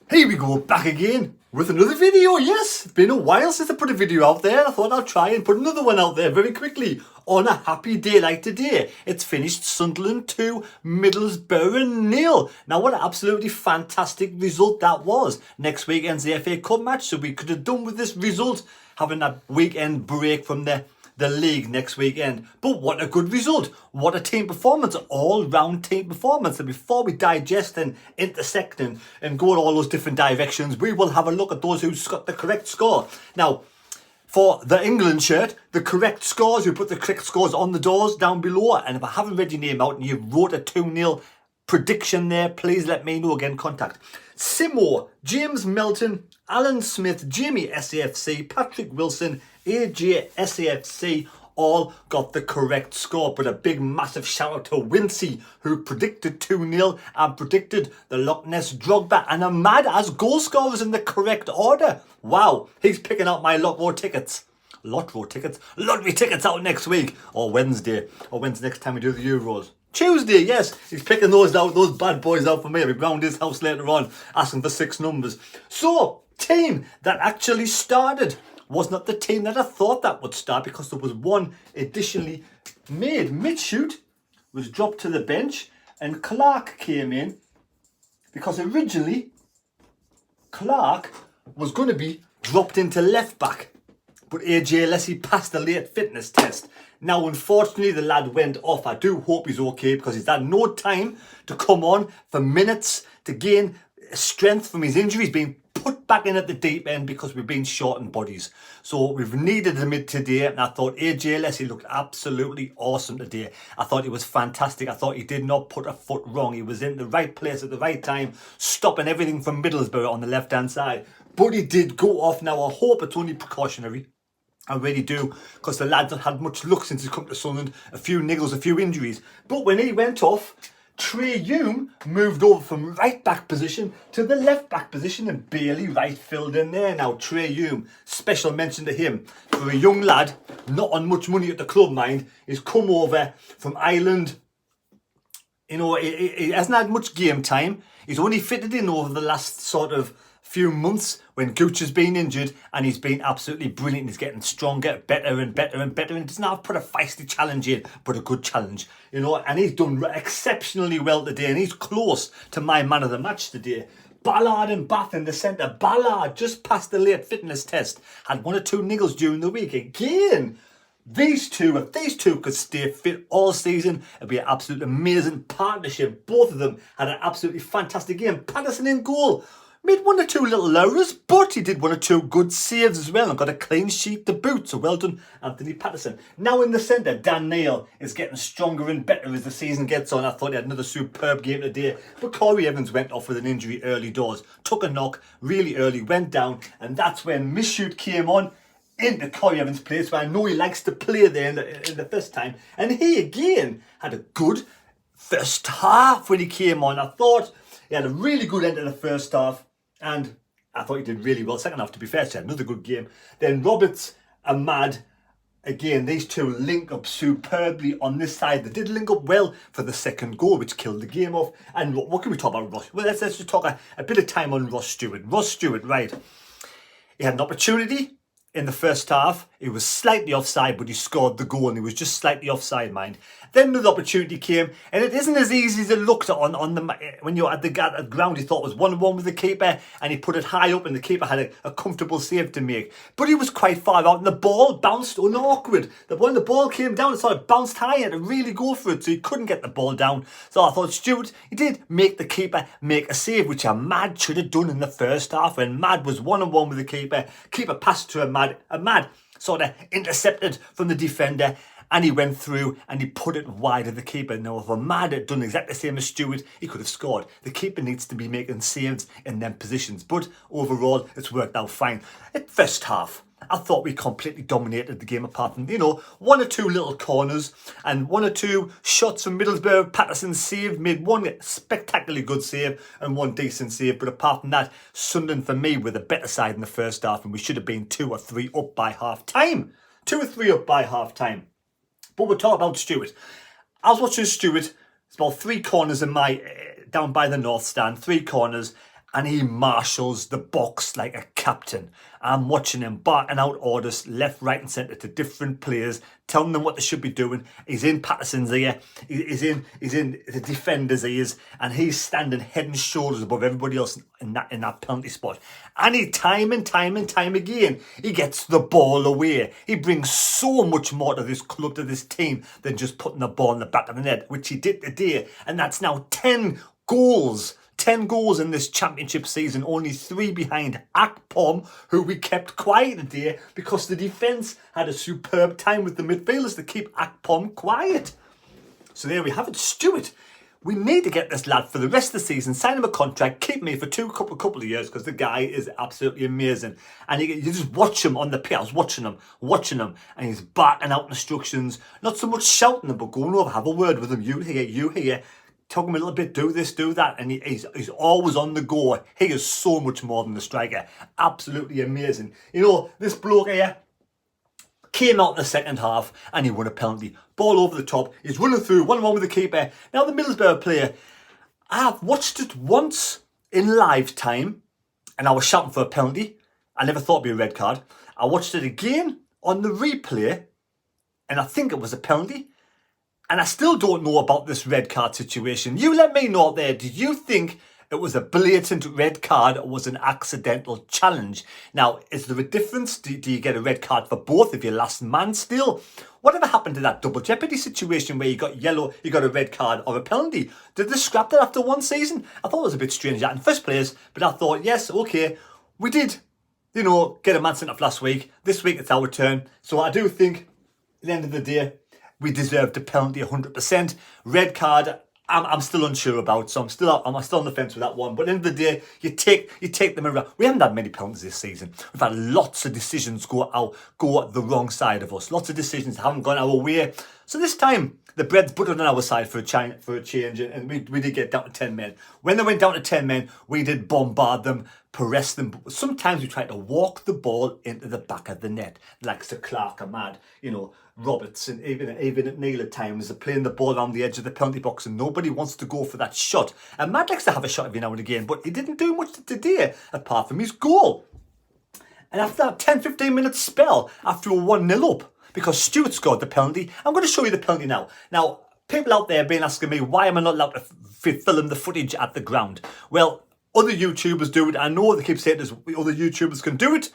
Here we go, back again with another video. Yes, it's been a while since I put a video out there. I thought I'd try and put another one out there very quickly on a happy day like today. It's finished Sunderland 2, Middlesbrough 0. Now what an absolutely fantastic result that was. Next weekend's the FA Cup match, so we could have done with this result, having that weekend break from the league next weekend. But what a good result. What a team performance. All-round team performance. And before we digest and intersect and go in all those different directions, we will have a look at those who got the correct score. Now, for the England shirt, the correct scores, we put the correct scores on the doors down below. And if I haven't read your name out and you wrote a 2-0 prediction there, please let me know. Again, contact Simo, James Melton, Alan Smith, Jamie SAFC, Patrick Wilson, AJ SAFC, all got the correct score. But a big massive shout out to Wincy, who predicted 2-0 and predicted the Loch Ness Drogba and Ahmad as goal scorers in the correct order. Wow, he's picking out my lottery tickets out next week, or Wednesday, or when's the next time we do the Euros? Tuesday, yes, he's picking those bad boys out for me. I'll be round his house later on asking for 6 numbers. So, team that actually started was not the team that I thought that would start, because there was one additionally made. Midshute was dropped to the bench and Clark came in, because originally Clark was going to be dropped into left back, but AJ Lessie passed the late fitness test. Now, unfortunately, the lad went off. I do hope he's okay, because he's had no time to come on for minutes to gain strength from his injury. He's been put back in at the deep end because we've been short in bodies. So we've needed him today, and I thought AJ Lessie looked absolutely awesome today. I thought he was fantastic. I thought he did not put a foot wrong. He was in the right place at the right time, stopping everything from Middlesbrough on the left-hand side. But he did go off. Now, I hope it's only precautionary. I really do, because the lad's not had much luck since he's come to Sunderland. A few niggles, a few injuries. But when he went off, Trey Hume moved over from right back position to the left back position, and Bailey Wright filled in there. Now, Trey Hume, special mention to him. For a young lad, not on much money at the club, mind, he's come over from Ireland. You know, he hasn't had much game time. He's only fitted in over the last sort of few months when Gooch has been injured, and he's been absolutely brilliant. He's getting stronger, better and better and better, and doesn't have put a feisty challenge in, but a good challenge, you know. And he's done exceptionally well today, and he's close to my man of the match today. Ballard and Bath in the centre. Ballard just passed the late fitness test, had 1 or 2 niggles during the week. Again, these two, if these two could stay fit all season, it'd be an absolute amazing partnership. Both of them had an absolutely fantastic game. Patterson in goal. Made 1 or 2 little errors, but he did 1 or 2 good saves as well and got a clean sheet to boot. So well done, Anthony Patterson. Now in the centre, Dan Neil is getting stronger and better as the season gets on. I thought he had another superb game today, but Corey Evans went off with an injury early doors. Took a knock really early, went down, and that's when Midshute came on into Corey Evans' place, where I know he likes to play there in the first time. And he again had a good first half when he came on. I thought he had a really good end of the first half, and I thought he did really well. Second half, to be fair, he had another good game. Then Roberts and Mad, again, these two link up superbly on this side. They did link up well for the second goal, which killed the game off. And what can we talk about Ross? Well, let's just talk a bit of time on Ross Stewart. Ross Stewart, right. He had an opportunity in the first half. He was slightly offside, but he scored the goal, and he was just slightly offside, mind. Then the opportunity came, and it isn't as easy as it looked on the when you're at the ground. He thought it was 1-1 with the keeper, and he put it high up, and the keeper had a comfortable save to make. But he was quite far out, and the ball bounced awkward. When the ball came down, it sort of bounced high, and to really go for it, so he couldn't get the ball down. So I thought Stewart, he did make the keeper make a save, which Ahmad should have done in the first half. When Mad was 1-on-1 with the keeper passed to Ahmad sort of intercepted from the defender, and he went through and he put it wide of the keeper. Now, if Ahmad had done exactly the same as Stewart, he could have scored. The keeper needs to be making saves in them positions, but overall, it's worked out fine. At first half, I thought we completely dominated the game, apart from, 1 or 2 little corners and 1 or 2 shots from Middlesbrough. Patterson saved, made 1 spectacularly good save and 1 decent save. But apart from that, Sunderland, for me, were the better side in the first half, and we should have been 2 or 3 up by half time. 2 or 3 up by half time. But we'll talk about Stewart. I was watching Stewart. It's about 3 corners in my down by the north stand, 3 corners. and he marshals the box like a captain. I'm watching him barking out orders left, right and centre to different players, telling them what they should be doing. He's in Patterson's ear, he's in the defender's ears, and he's standing head and shoulders above everybody else in that penalty spot. And he time and time again, he gets the ball away. He brings so much more to this club, to this team, than just putting the ball in the back of the net, which he did today. And that's now 10 goals. 10 goals in this championship season, only 3 behind Akpom, who we kept quiet today because the defence had a superb time with the midfielders to keep Akpom quiet. So there we have it. Stewart, we need to get this lad for the rest of the season, sign him a contract, keep him here for couple of years, because the guy is absolutely amazing. And you just watch him on the pitch. I was watching him, and he's barking out instructions, not so much shouting them, but going over, have a word with him, you here. Talk him a little bit, do this, do that, and he's always on the go. He is so much more than the striker. Absolutely amazing. You know, this bloke here came out in the second half and he won a penalty. Ball over the top. He's running through, 1-1 with the keeper. Now the Middlesbrough player, I've watched it once in live time and I was shouting for a penalty. I never thought it'd be a red card. I watched it again on the replay and I think it was a penalty. And I still don't know about this red card situation. You let me know out there. Do you think it was a blatant red card or was an accidental challenge? Now, is there a difference? Do you get a red card for both if you're last man still? Whatever happened to that double jeopardy situation where you got yellow, you got a red card or a penalty? Did they scrap that after one season? I thought it was a bit strange that in first place, but I thought, yes, okay, we did, get a man sent off last week. This week it's our turn. So I do think at the end of the day, we deserved a penalty 100%. Red card, I'm still unsure about, so I'm still on the fence with that one. But at the end of the day, you take them around. We haven't had many penalties this season. We've had lots of decisions go the wrong side of us. Lots of decisions haven't gone our way. So this time, the bread's buttered on our side for a change, and we did get down to 10 men. When they went down to 10 men, we did bombard them, press them. Sometimes we tried to walk the ball into the back of the net, like Sir Clark Ahmad, Roberts, and even at Neil at times, they're playing the ball on the edge of the penalty box and nobody wants to go for that shot. And Matt likes to have a shot every now and again, but he didn't do much today apart from his goal. And after that 10-15 minute spell, after a 1-0 up, because Stewart scored the penalty, I'm going to show you the penalty now. Now, people out there have been asking me, why am I not allowed to film the footage at the ground? Well, other YouTubers do it. I know they keep saying other YouTubers can do it.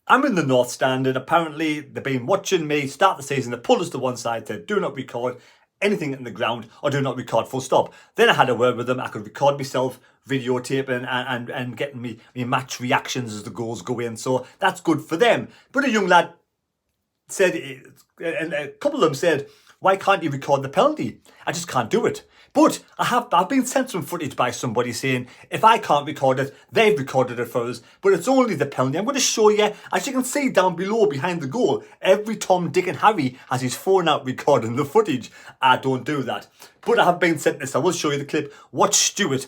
I'm in the North Stand and apparently they've been watching me start the season. They pulled us to one side, said do not record anything in the ground or do not record full stop. Then I had a word with them. I could record myself, videotaping and getting me match reactions as the goals go in. So that's good for them. But a young lad said, and a couple of them said, why can't you record the penalty? I just can't do it. But I've been sent some footage by somebody saying, if I can't record it, they've recorded it for us, but it's only the penalty. I'm going to show you, as you can see down below behind the goal, every Tom, Dick and Harry has his phone out recording the footage. I don't do that. But I have been sent this. I will show you the clip. Watch Stewart.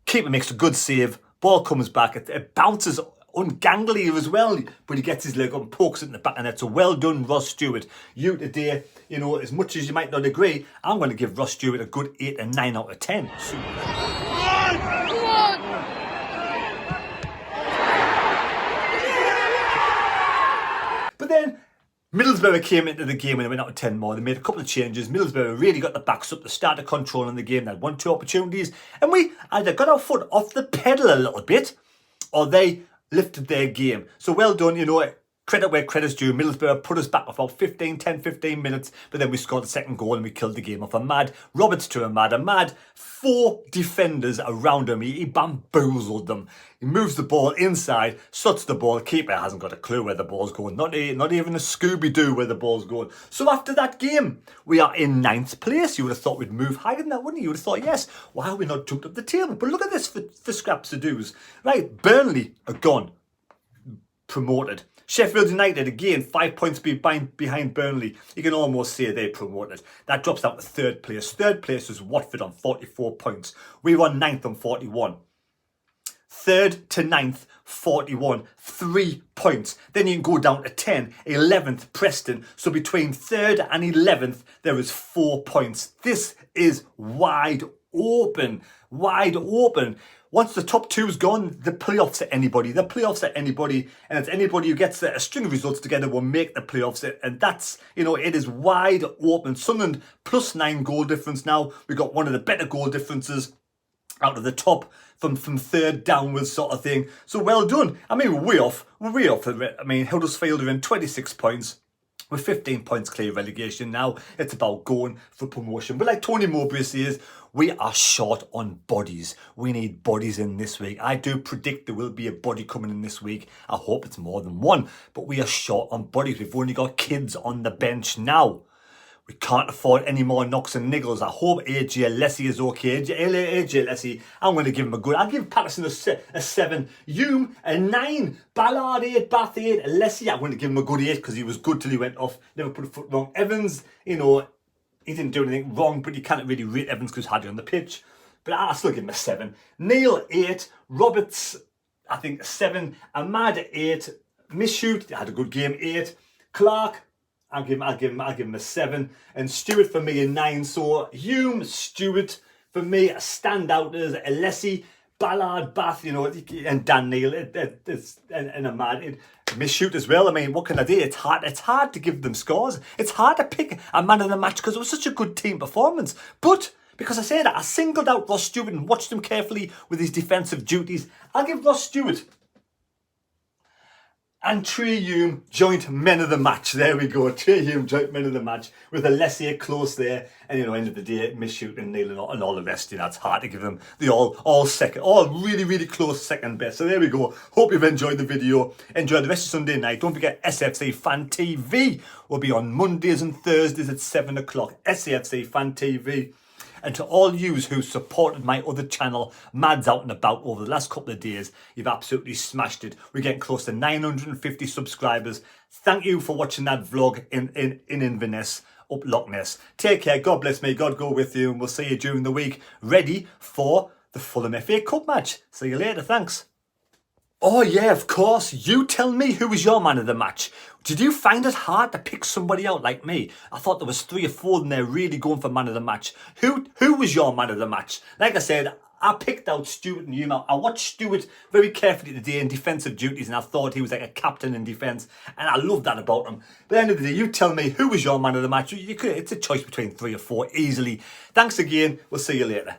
Keeper makes a good save. Ball comes back. It bounces ungangly as well, but he gets his leg up and pokes it in the back, and it's a well done Ross Stewart. You today, as much as you might not agree, I'm going to give Ross Stewart a good 8 and 9 out of 10. But then Middlesbrough came into the game and they went out to 10 more. They made a couple of changes. Middlesbrough really got the backs up. They started controlling the game. They had 1-2 opportunities, and we either got our foot off the pedal a little bit or they lifted their game. So well done, credit where credit's due. Middlesbrough put us back for about 10-15 minutes, but then we scored the second goal and we killed the game off. Roberts to a mad 4 defenders around him. He bamboozled them. He moves the ball inside, sluts the ball. Keeper hasn't got a clue where the ball's going. Not even a Scooby-Doo where the ball's going. So after that game, we are in 9th place. You would have thought we'd move higher than that, wouldn't you? You would have thought, yes, why are we not jumped up the table? But look at this for scraps to do's. Right, Burnley are gone. Promoted. Sheffield United, again, 5 points behind Burnley. You can almost say they promoted. That drops down to 3rd place. 3rd place is Watford on 44 points. We were 9th on 41. 3rd to 9th, 41. 3 points. Then you can go down to 10. 11th, Preston. So between 3rd and 11th, there is 4 points. This is wide open. Wide open. once the top two's gone, the playoffs are anybody. The playoffs are anybody, and it's anybody who gets a string of results together will make the playoffs. And that's, it is wide open. Sunderland +9 goal difference now. We've got one of the better goal differences out of the top from third downwards sort of thing. So well done. I mean, we're way off. We're way off. I mean, Huddersfield are in 26 points. With 15 points clear relegation now. It's about going for promotion. But like Tony Mowbray says, we are short on bodies. We need bodies in this week. I do predict there will be a body coming in this week. I hope it's more than one. But we are short on bodies. We've only got kids on the bench now. We can't afford any more knocks and niggles. I hope AJ Lessie is okay. AJ Lessie, I'm going to give him a good. I'll give Patterson a 7. Hume a 9. Ballard 8. Bath 8. Lessie, I'm going to give him a good 8 because he was good till he went off. Never put a foot wrong. Evans, he didn't do anything wrong, but you can't really rate Evans because he's hardly on the pitch. But I'll still give him a 7. Neil 8. Roberts, I think 7. Ahmad 8. Mishoot had a good game 8. Clark, I'll give him a 7. And Stewart for me a 9. So Hume, Stewart for me a standout as Lessie, Ballard, Bath, and Dan Neil, and Ahmad. Mishoot as well. I mean, what can I do? It's hard to give them scores. It's hard to pick a man of the match because it was such a good team performance. But because I say that, I singled out Ross Stewart and watched him carefully with his defensive duties. I'll give Ross Stewart and Trey Hume joint men of the match. There we go. Trey Hume joint men of the match with a Lessie close there. And end of the day, Mishoot and Neil and all the rest. It's hard to give them the all second, all really, really close second best. So there we go. Hope you've enjoyed the video. Enjoy the rest of Sunday night. Don't forget SFC Fan TV will be on Mondays and Thursdays at 7 o'clock. SFC Fan TV. And to all yous who supported my other channel, Mads Out and About, over the last couple of days, you've absolutely smashed it. We're getting close to 950 subscribers. Thank you for watching that vlog in Inverness, up Loch Ness. Take care, God bless me, God go with you, and we'll see you during the week, ready for the Fulham FA Cup match. See you later, thanks. Oh yeah, of course. You tell me who was your man of the match. Did you find it hard to pick somebody out like me? I thought there was 3 or 4 in there really going for man of the match. Who was your man of the match? Like I said, I picked out Stewart and Hume. I watched Stewart very carefully today in defensive duties, and I thought he was like a captain in defence, and I love that about him. But at the end of the day, you tell me who was your man of the match. It's a choice between 3 or 4 easily. Thanks again. We'll see you later.